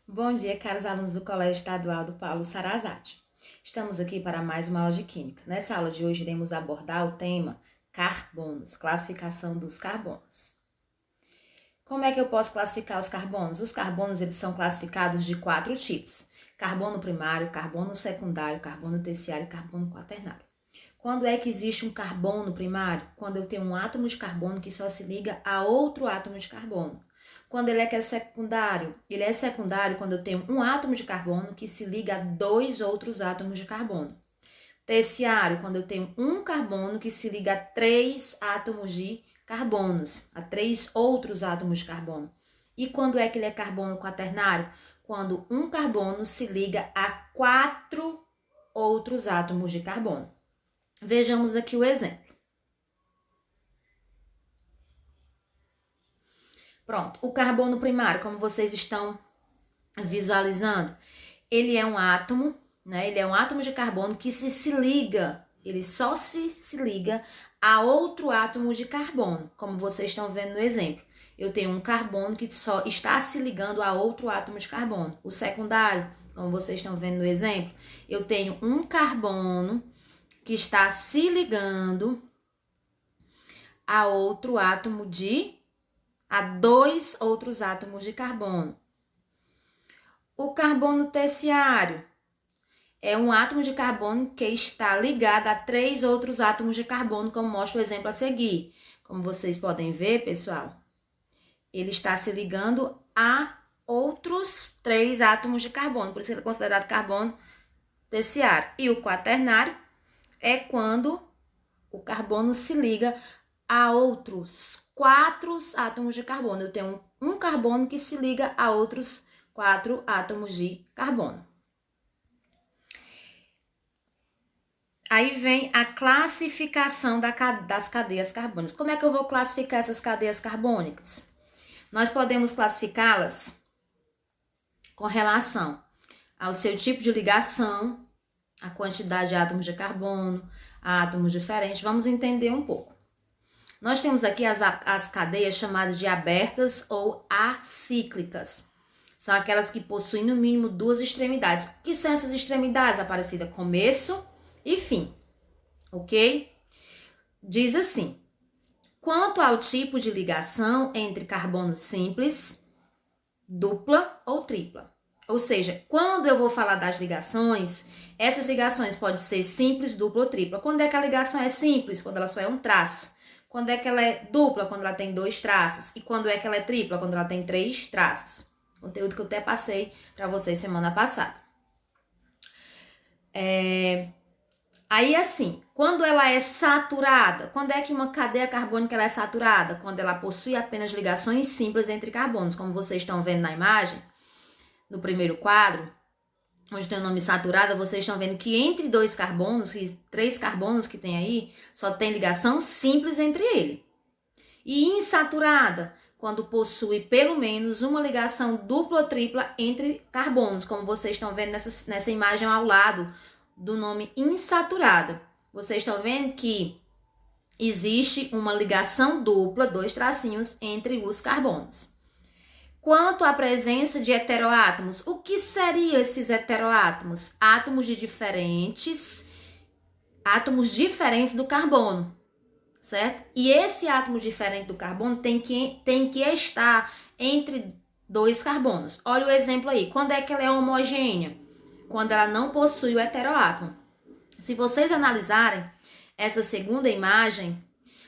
Bom dia, caros alunos do Colégio Estadual do Paulo Sarazate. Estamos aqui para mais uma aula de Química. Nessa aula de hoje, iremos abordar o tema carbonos, classificação dos carbonos. Como é que eu posso classificar os carbonos? Os carbonos eles são classificados de 4 tipos: carbono primário, carbono secundário, carbono terciário e carbono quaternário. Quando é que existe um carbono primário? Quando eu tenho um átomo de carbono que só se liga a outro átomo de carbono. Quando ele é secundário? Ele é secundário quando eu tenho um átomo de carbono que se liga a 2 outros átomos de carbono. Terciário, quando eu tenho um carbono que se liga a 3 átomos de carbonos, a 3 outros átomos de carbono. E quando é que ele é carbono quaternário? Quando um carbono se liga a 4 outros átomos de carbono. Vejamos aqui o exemplo. Pronto, o carbono primário, como vocês estão visualizando, ele é um átomo, né? Ele é um átomo de carbono que se liga, ele só se liga a outro átomo de carbono, como vocês estão vendo no exemplo. Eu tenho um carbono que só está se ligando a outro átomo de carbono. O secundário, como vocês estão vendo no exemplo, eu tenho um carbono que está se ligando a outro átomo a 2 outros átomos de carbono. O carbono terciário é um átomo de carbono que está ligado a 3 outros átomos de carbono, como mostra o exemplo a seguir. Como vocês podem ver, pessoal, ele está se ligando a outros 3 átomos de carbono, por isso ele é considerado carbono terciário. E o quaternário é quando o carbono se liga a outros 4 átomos de carbono. Eu tenho um carbono que se liga a outros 4 átomos de carbono. Aí vem a classificação das cadeias carbônicas. Como é que eu vou classificar essas cadeias carbônicas? Nós podemos classificá-las com relação ao seu tipo de ligação, a quantidade de átomos de carbono, átomos diferentes. Vamos entender um pouco. Nós temos aqui as cadeias chamadas de abertas ou acíclicas. São aquelas que possuem no mínimo 2 extremidades. O que são essas extremidades, Aparecida? Começo e fim, ok? Diz assim: quanto ao tipo de ligação entre carbono simples, dupla ou tripla. Ou seja, quando eu vou falar das ligações, essas ligações podem ser simples, dupla ou tripla. Quando é que a ligação é simples? Quando ela só é um traço. Quando é que ela é dupla? Quando ela tem 2 traços. E quando é que ela é tripla? Quando ela tem 3 traços. Conteúdo que eu até passei para vocês semana passada. Aí assim, quando ela é saturada, quando é que uma cadeia carbônica ela é saturada? Quando ela possui apenas ligações simples entre carbonos, como vocês estão vendo na imagem. No primeiro quadro, onde tem o nome saturada, vocês estão vendo que entre 2 carbonos, 3 carbonos que tem aí, só tem ligação simples entre ele. E insaturada, quando possui pelo menos uma ligação dupla ou tripla entre carbonos, como vocês estão vendo nessa imagem ao lado do nome insaturada. Vocês estão vendo que existe uma ligação dupla, 2 tracinhos, entre os carbonos. Quanto à presença de heteroátomos, o que seriam esses heteroátomos? Átomos diferentes do carbono, certo? E esse átomo diferente do carbono tem que estar entre 2 carbonos. Olha o exemplo aí. Quando é que ela é homogênea? Quando ela não possui o heteroátomo. Se vocês analisarem essa segunda imagem,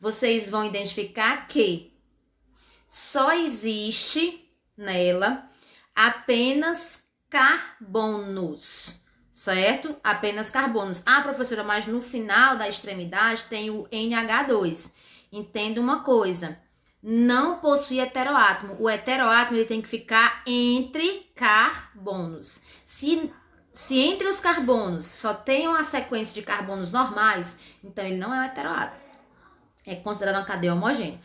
vocês vão identificar que só existe nela apenas carbonos, certo? Apenas carbonos. Ah, professora, mas no final da extremidade tem o NH2. Entenda uma coisa, não possui heteroátomo. O heteroátomo ele tem que ficar entre carbonos. Se entre os carbonos só tem uma sequência de carbonos normais, então ele não é um heteroátomo. É considerado uma cadeia homogênea.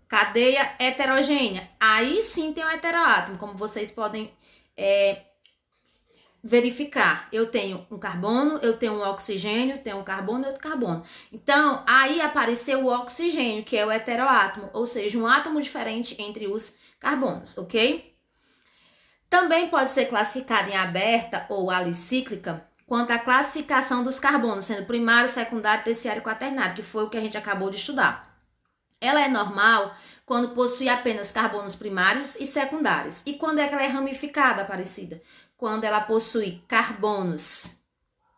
Cadeia heterogênea, aí sim tem um heteroátomo, como vocês podem verificar. Eu tenho um carbono, eu tenho um oxigênio, tenho um carbono e outro carbono. Então, aí apareceu o oxigênio, que é o heteroátomo, ou seja, um átomo diferente entre os carbonos, ok? Também pode ser classificada em aberta ou alicíclica quanto à classificação dos carbonos, sendo primário, secundário, terciário e quaternário, que foi o que a gente acabou de estudar. Ela é normal quando possui apenas carbonos primários e secundários. E quando é que ela é ramificada, Aparecida? Quando ela possui carbonos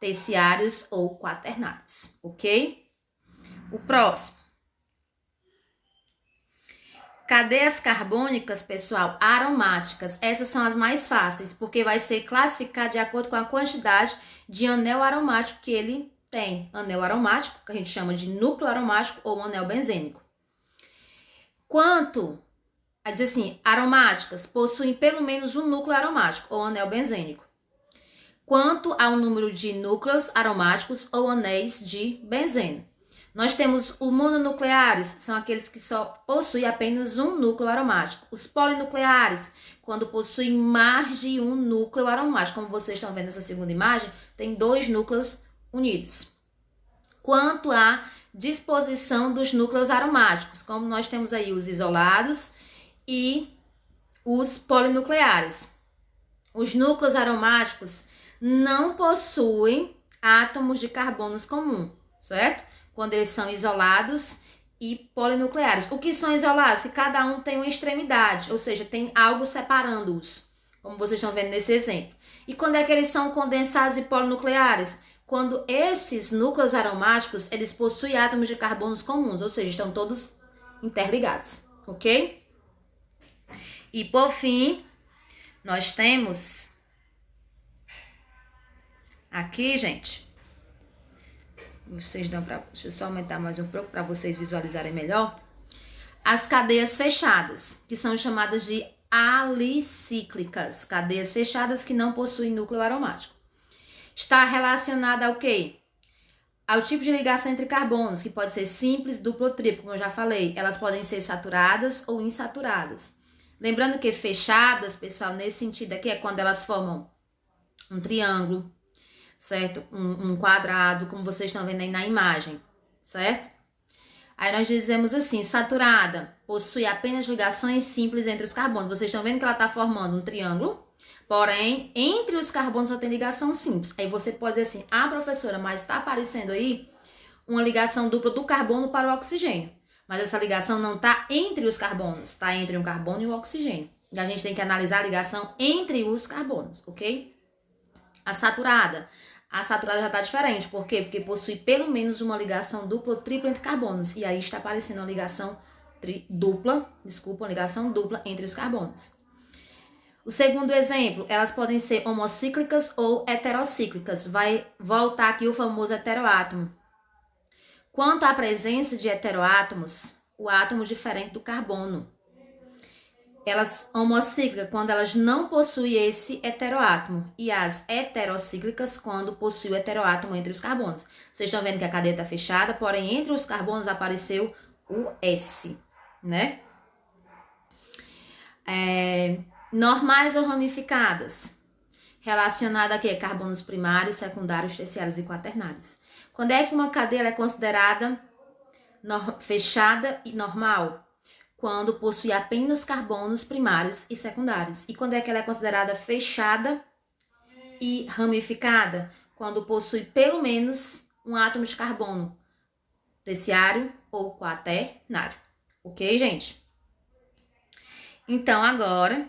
terciários ou quaternários, ok? O próximo. Cadeias carbônicas, pessoal, aromáticas. Essas são as mais fáceis, porque vai ser classificado de acordo com a quantidade de anel aromático que ele tem. Anel aromático, que a gente chama de núcleo aromático ou anel benzênico. Quanto, a dizer assim, aromáticas possuem pelo menos um núcleo aromático ou anel benzênico. Quanto ao número de núcleos aromáticos ou anéis de benzeno. Nós temos os mononucleares, são aqueles que só possuem apenas um núcleo aromático. Os polinucleares, quando possuem mais de um núcleo aromático. Como vocês estão vendo nessa segunda imagem, tem 2 núcleos unidos. Quanto à disposição dos núcleos aromáticos, como nós temos aí os isolados e os polinucleares. Os núcleos aromáticos não possuem átomos de carbonos comum, certo? Quando eles são isolados e polinucleares. O que são isolados? Que cada um tem uma extremidade, ou seja, tem algo separando-os, como vocês estão vendo nesse exemplo. E quando é que eles são condensados e polinucleares? Quando esses núcleos aromáticos, eles possuem átomos de carbonos comuns, ou seja, estão todos interligados, ok? E por fim, nós temos aqui, gente, deixa eu só aumentar mais um pouco para vocês visualizarem melhor. As cadeias fechadas, que são chamadas de alicíclicas, cadeias fechadas que não possuem núcleo aromático. Está relacionada ao quê? Ao tipo de ligação entre carbonos, que pode ser simples, duplo ou triplo, como eu já falei. Elas podem ser saturadas ou insaturadas. Lembrando que fechadas, pessoal, nesse sentido aqui é quando elas formam um triângulo, certo? Um quadrado, como vocês estão vendo aí na imagem, certo? Aí nós dizemos assim, saturada possui apenas ligações simples entre os carbonos. Vocês estão vendo que ela está formando um triângulo, porém, entre os carbonos só tem ligação simples. Aí você pode dizer assim, ah, professora, mas está aparecendo aí uma ligação dupla do carbono para o oxigênio. Mas essa ligação não está entre os carbonos, está entre um carbono e o oxigênio. E a gente tem que analisar a ligação entre os carbonos, ok? A saturada já está diferente. Por quê? Porque possui pelo menos uma ligação dupla ou tripla entre carbonos. E aí está aparecendo uma ligação uma ligação dupla entre os carbonos. O segundo exemplo, elas podem ser homocíclicas ou heterocíclicas. Vai voltar aqui o famoso heteroátomo. Quanto à presença de heteroátomos, o átomo diferente do carbono. Elas homocíclicas quando elas não possuem esse heteroátomo. E as heterocíclicas quando possuem o heteroátomo entre os carbonos. Vocês estão vendo que a cadeia está fechada, porém entre os carbonos apareceu o S, né? Normais ou ramificadas. Relacionada aqui a carbonos primários, secundários, terciários e quaternários. Quando é que uma cadeia é considerada fechada e normal? Quando possui apenas carbonos primários e secundários. E quando é que ela é considerada fechada e ramificada? Quando possui pelo menos um átomo de carbono terciário ou quaternário. Ok, gente? Então, agora,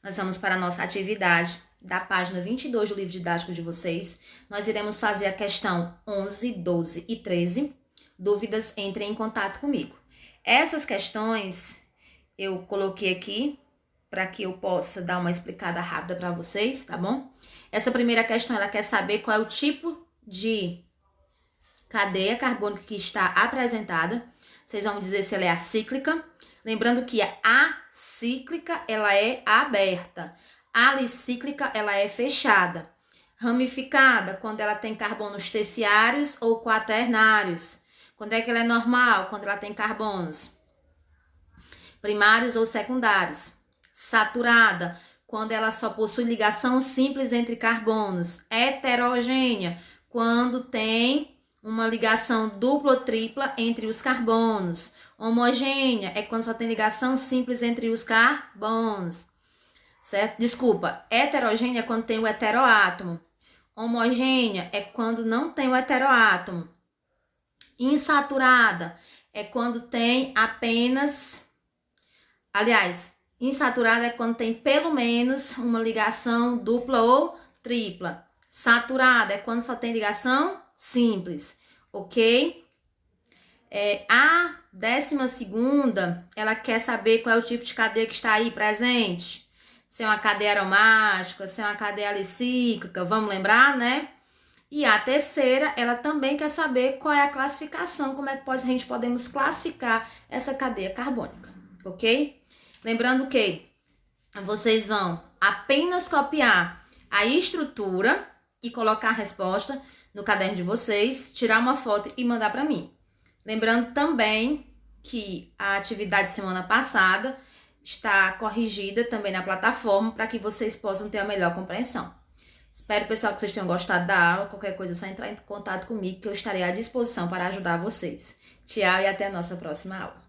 nós vamos para a nossa atividade da página 22 do livro didático de vocês. Nós iremos fazer a questão 11, 12 e 13. Dúvidas, entrem em contato comigo. Essas questões eu coloquei aqui para que eu possa dar uma explicada rápida para vocês, tá bom? Essa primeira questão, ela quer saber qual é o tipo de cadeia carbônica que está apresentada. Vocês vão dizer se ela é acíclica. Lembrando que a acíclica, ela é aberta. A alicíclica, ela é fechada. Ramificada, quando ela tem carbonos terciários ou quaternários. Quando é que ela é normal? Quando ela tem carbonos primários ou secundários. Saturada, quando ela só possui ligação simples entre carbonos. Heterogênea, quando tem uma ligação dupla ou tripla entre os carbonos. Homogênea é quando só tem ligação simples entre os carbonos. certo? Desculpa, heterogênea é quando tem o heteroátomo. Homogênea é quando não tem o heteroátomo. Insaturada é quando tem apenas... Aliás, insaturada é quando tem pelo menos uma ligação dupla ou tripla. Saturada é quando só tem ligação simples, ok? A 12ª, ela quer saber qual é o tipo de cadeia que está aí presente. Se é uma cadeia aromática, se é uma cadeia alicíclica, vamos lembrar, né? E a terceira, ela também quer saber qual é a classificação, como é que a gente podemos classificar essa cadeia carbônica, ok? Lembrando que vocês vão apenas copiar a estrutura e colocar a resposta no caderno de vocês, tirar uma foto e mandar para mim. Lembrando também que a atividade semana passada está corrigida também na plataforma para que vocês possam ter a melhor compreensão. Espero, pessoal, que vocês tenham gostado da aula. Qualquer coisa é só entrar em contato comigo que eu estarei à disposição para ajudar vocês. Tchau e até a nossa próxima aula.